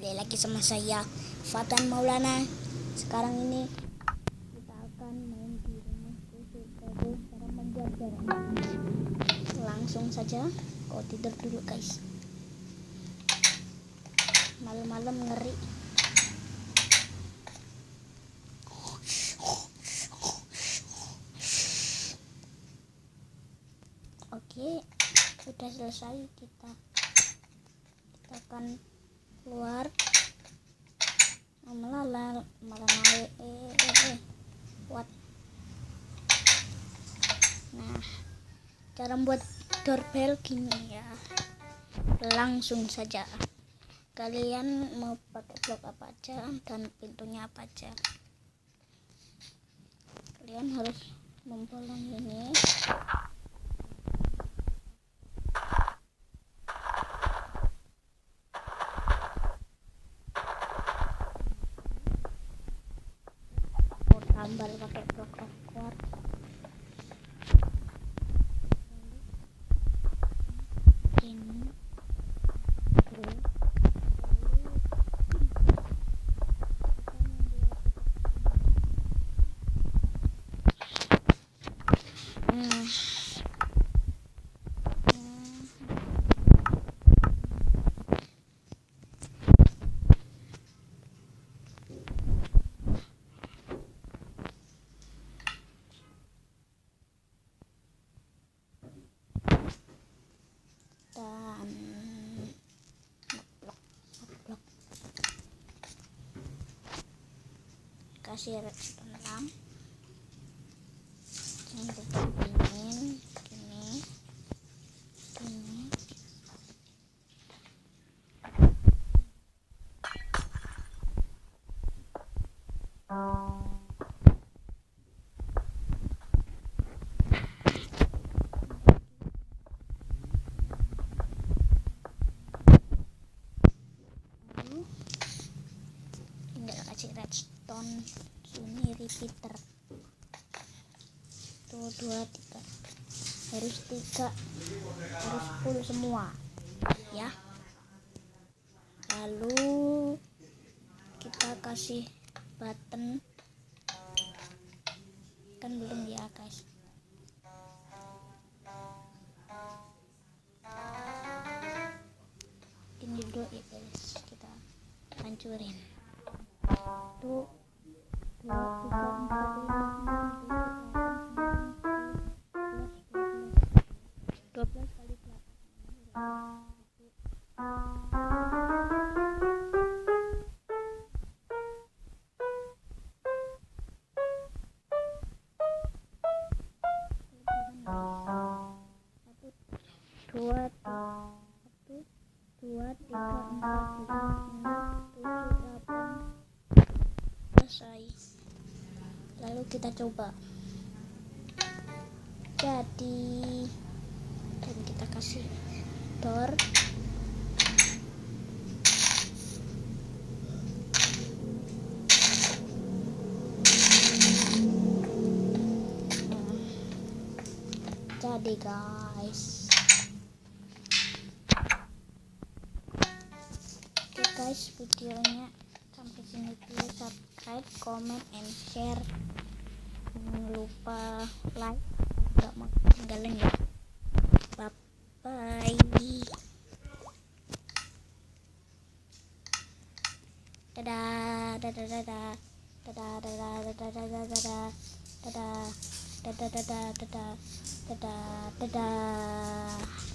Kembali lagi sama saya Fatan Maulana. Sekarang ini kita akan main di rumahku sebagai cara membuat barang. Langsung saja kau tidur dulu guys. Malam-malam ngeri. Oke, sudah selesai. Kita akan keluar what. Nah, cara membuat doorbell gini ya, langsung saja. Kalian mau pakai blok apa aja dan pintunya apa aja, kalian harus membolong ini. Tambal pakai blok of quartz. Ini dan blok kasih redstone lamp. Jangan lupa dingin gini. Tinggal kasih redstone sini repeater tuh 2 3 harus 3 harus full semua ya. Lalu kita kasih button, kan belum ya guys. Ini dulu ya guys, kita hancurin. 1 2 3 4 5 6 7 8 9 10 11 12 kali 8. Dua, 1 2 3 4 5 6 7 8 selesai. Lalu kita coba jadi, dan kita kasih door. Jadi guys, oke guys, videonya sampai sini dulu. Subscribe, comment, and share. Jangan lupa like, nggak mau ketinggalan ya. Bye bye. Dadah dadah dadah dadah dadah dadah dadah dadah dadah dadah dadah dadah dadah dadah dadah.